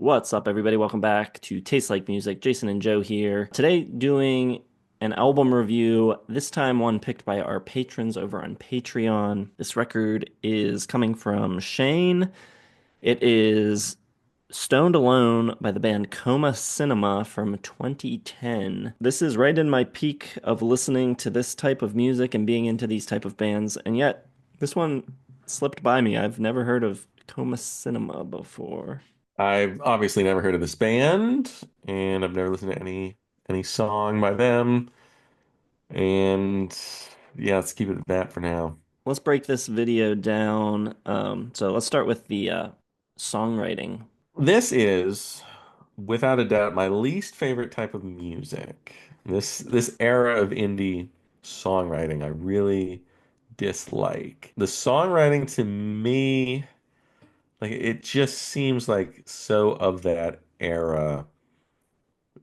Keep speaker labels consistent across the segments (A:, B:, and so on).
A: What's up, everybody? Welcome back to Taste Like Music. Jason and Joe here. Today, doing an album review, this time one picked by our patrons over on Patreon. This record is coming from Shane. It is Stoned Alone by the band Coma Cinema from 2010. This is right in my peak of listening to this type of music and being into these type of bands, and yet this one slipped by me. I've never heard of Coma Cinema before.
B: I've obviously never heard of this band, and I've never listened to any song by them. And yeah, let's keep it at that for now.
A: Let's break this video down. So let's start with the songwriting.
B: This is, without a doubt, my least favorite type of music. This era of indie songwriting, I really dislike. The songwriting to me, like it just seems like so of that era.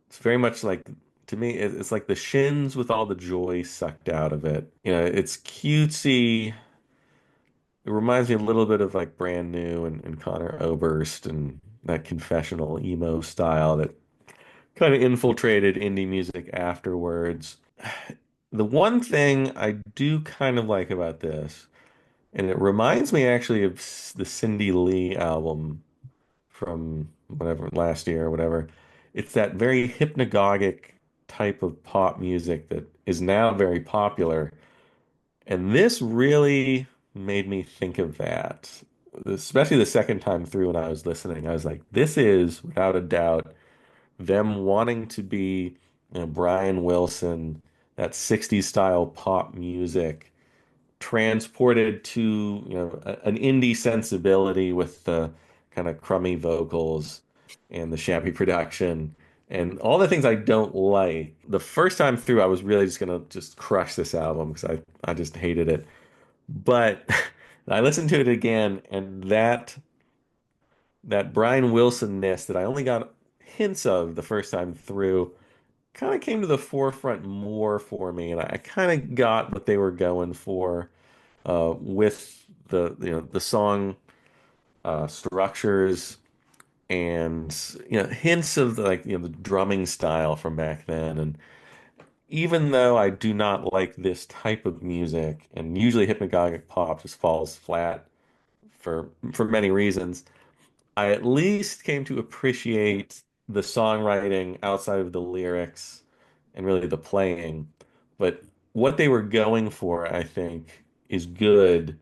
B: It's very much like to me, it's like the Shins with all the joy sucked out of it. It's cutesy. It reminds me a little bit of like Brand New and Connor Oberst and that confessional emo style that kind of infiltrated indie music afterwards. The one thing I do kind of like about this, and it reminds me actually of the Cindy Lee album from whatever last year or whatever. It's that very hypnagogic type of pop music that is now very popular. And this really made me think of that, especially the second time through when I was listening. I was like, this is without a doubt them wanting to be, Brian Wilson, that 60s style pop music transported to, an indie sensibility with the kind of crummy vocals and the shabby production and all the things I don't like. The first time through, I was really just gonna just crush this album because I just hated it. But I listened to it again, and that Brian Wilson-ness that I only got hints of the first time through kind of came to the forefront more for me, and I kind of got what they were going for with the song structures and hints of the drumming style from back then. And even though I do not like this type of music, and usually hypnagogic pop just falls flat for many reasons, I at least came to appreciate the songwriting outside of the lyrics and really the playing. But what they were going for, I think, is good,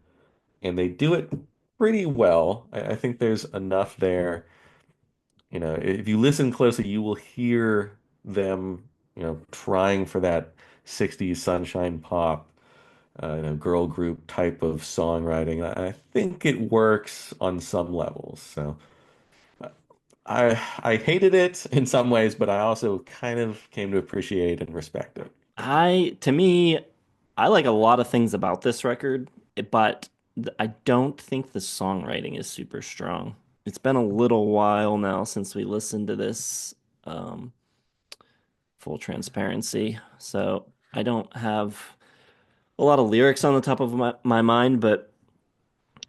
B: and they do it pretty well. I think there's enough there. If you listen closely, you will hear them, trying for that 60s sunshine pop, girl group type of songwriting. I think it works on some levels. So I hated it in some ways, but I also kind of came to appreciate and respect it.
A: To me, I like a lot of things about this record, but I don't think the songwriting is super strong. It's been a little while now since we listened to this, um, full transparency. So I don't have a lot of lyrics on the top of my mind, but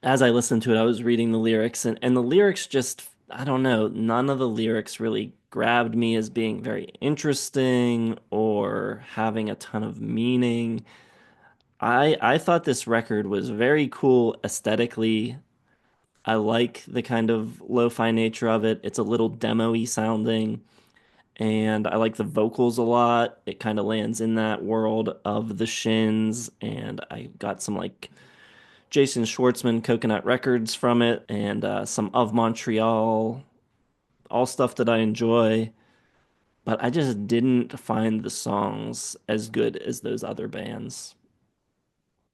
A: as I listened to it, I was reading the lyrics, and the lyrics just, I don't know, none of the lyrics really grabbed me as being very interesting or having a ton of meaning. I thought this record was very cool aesthetically. I like the kind of lo-fi nature of it. It's a little demo-y sounding, and I like the vocals a lot. It kind of lands in that world of the Shins, and I got some like Jason Schwartzman Coconut Records from it, and some of Montreal, all stuff that I enjoy. But I just didn't find the songs as good as those other bands.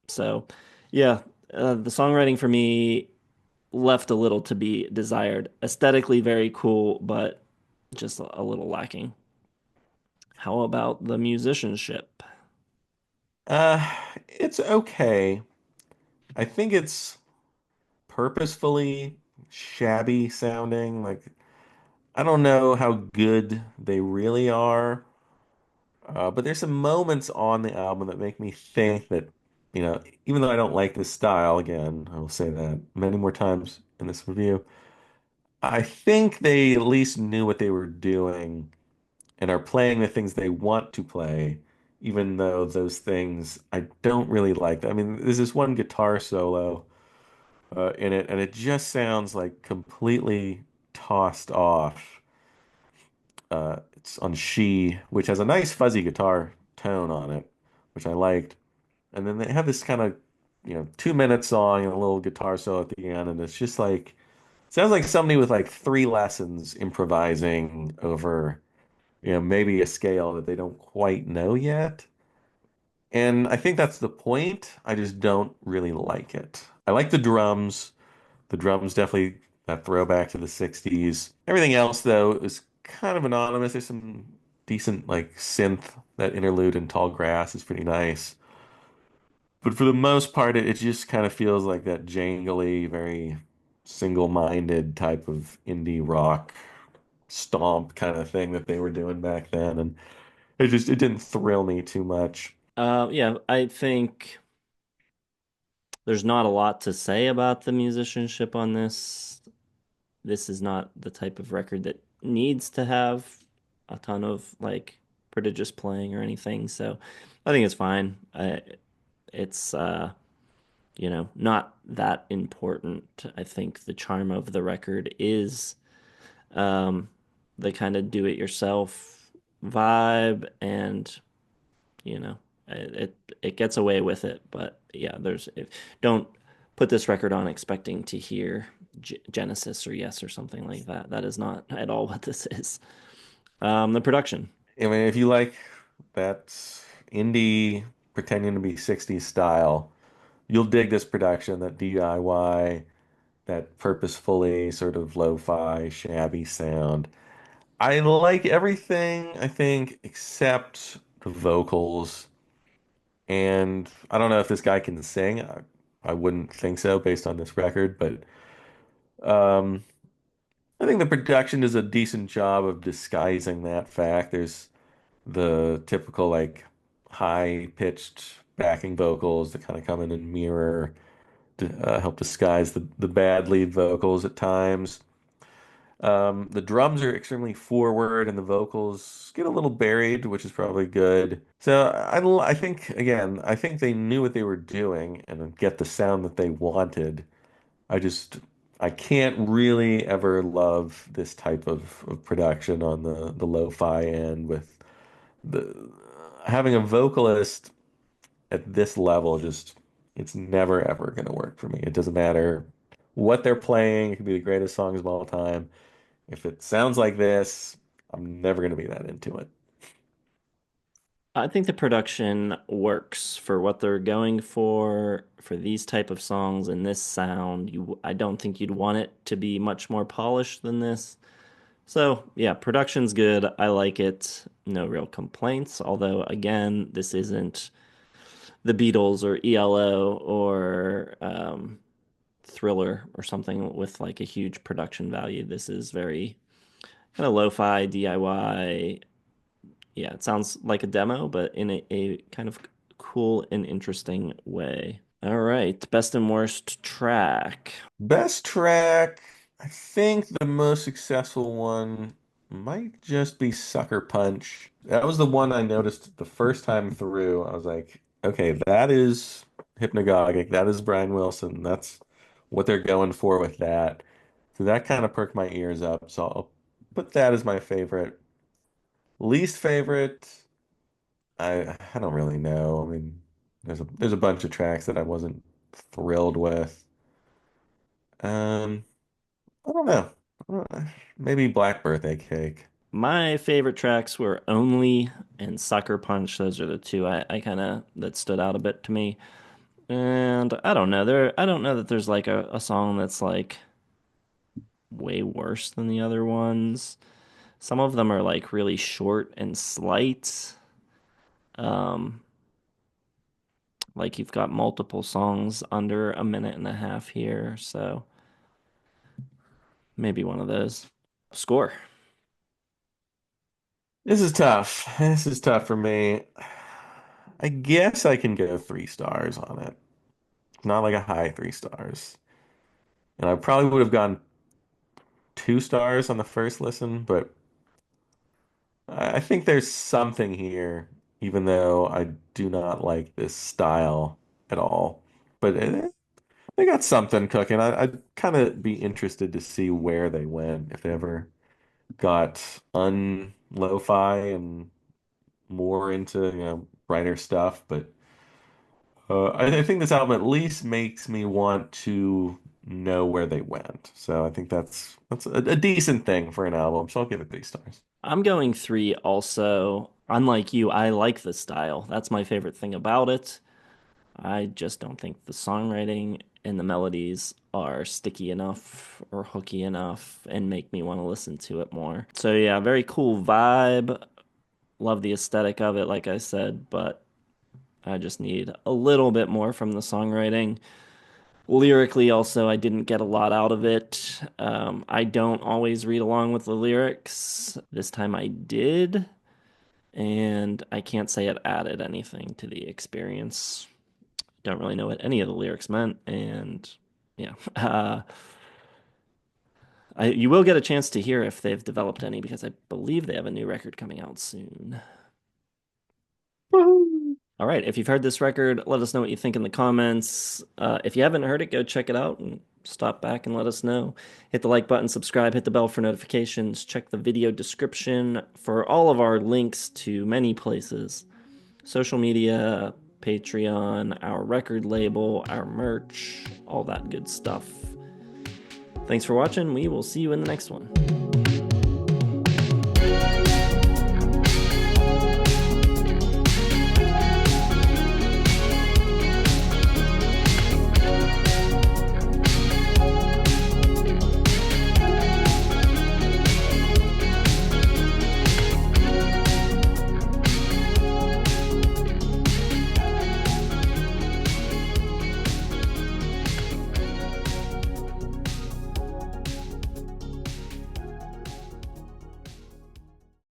A: So, yeah, the songwriting for me left a little to be desired. Aesthetically very cool, but just a little lacking. How about the musicianship?
B: Uh, it's okay. I think it's purposefully shabby sounding. Like, I don't know how good they really are, but there's some moments on the album that make me think that, even though I don't like this style, again, I will say that many more times in this review, I think they at least knew what they were doing and are playing the things they want to play, even though those things I don't really like. I mean, there's this one guitar solo in it, and it just sounds like completely tossed off. It's on She, which has a nice fuzzy guitar tone on it, which I liked. And then they have this kind of, 2 minute song and a little guitar solo at the end, and it's just like sounds like somebody with like three lessons improvising over, maybe a scale that they don't quite know yet. And I think that's the point. I just don't really like it. I like the drums. The drums definitely that throwback to the 60s. Everything else, though, is kind of anonymous. There's some decent like synth. That interlude in Tall Grass is pretty nice. But for the most part, it just kind of feels like that jangly, very single-minded type of indie rock stomp kind of thing that they were doing back then. And it didn't thrill me too much.
A: Yeah, I think there's not a lot to say about the musicianship on this. This is not the type of record that needs to have a ton of like prodigious playing or anything. So I think it's fine. It's not that important. I think the charm of the record is um, the kind of do-it-yourself vibe, and you know, it gets away with it. But yeah, don't put this record on expecting to hear Genesis or Yes or something like that. That is not at all what this is. The production.
B: I mean, if you like that indie pretending to be 60s style, you'll dig this production, that DIY, that purposefully sort of lo-fi, shabby sound. I like everything, I think, except the vocals. And I don't know if this guy can sing. I wouldn't think so based on this record, but um, I think the production does a decent job of disguising that fact. There's the typical like high-pitched backing vocals that kind of come in and mirror to help disguise the bad lead vocals at times. The drums are extremely forward and the vocals get a little buried, which is probably good. So I think, again, I think they knew what they were doing and get the sound that they wanted. I just, I can't really ever love this type of production on the lo-fi end with the having a vocalist at this level just it's never ever going to work for me. It doesn't matter what they're playing. It could be the greatest songs of all time. If it sounds like this, I'm never going to be that into it.
A: I think the production works for what they're going for these type of songs and this sound. I don't think you'd want it to be much more polished than this. So, yeah, production's good. I like it. No real complaints. Although, again, this isn't the Beatles or ELO or Thriller or something with like a huge production value. This is very kind of lo-fi DIY. Yeah, it sounds like a demo, but in a kind of cool and interesting way. All right, best and worst track.
B: Best track, I think the most successful one might just be Sucker Punch. That was the one I noticed the first time through. I was like, okay, that is hypnagogic. That is Brian Wilson. That's what they're going for with that. So that kind of perked my ears up. So I'll put that as my favorite. Least favorite, I don't really know. I mean, there's a bunch of tracks that I wasn't thrilled with. Um, I don't know. Maybe Black Birthday Cake.
A: My favorite tracks were Only and Sucker Punch. Those are the two I kind of that stood out a bit to me. And I don't know that there's like a song that's like way worse than the other ones. Some of them are like really short and slight. Um, like you've got multiple songs under a minute and a half here, so maybe one of those. Score.
B: This is tough. This is tough for me. I guess I can go 3 stars on it. Not like a high 3 stars. And I probably would have gone 2 stars on the first listen, but I think there's something here, even though I do not like this style at all. But they got something cooking. I'd kind of be interested to see where they went, if they ever got un-lo-fi and more into, brighter stuff. But I think this album at least makes me want to know where they went. So I think that's a decent thing for an album. So I'll give it 3 stars.
A: I'm going three also. Unlike you, I like the style. That's my favorite thing about it. I just don't think the songwriting and the melodies are sticky enough or hooky enough and make me want to listen to it more. So yeah, very cool vibe. Love the aesthetic of it, like I said, but I just need a little bit more from the songwriting. Lyrically, also, I didn't get a lot out of it. I don't always read along with the lyrics. This time I did, and I can't say it added anything to the experience. Don't really know what any of the lyrics meant, and yeah. You will get a chance to hear if they've developed any because I believe they have a new record coming out soon.
B: Woohoo!
A: All right, if you've heard this record, let us know what you think in the comments. If you haven't heard it, go check it out and stop back and let us know. Hit the like button, subscribe, hit the bell for notifications, check the video description for all of our links to many places: social media, Patreon, our record label, our merch, all that good stuff. Thanks for watching. We will see you in the next one.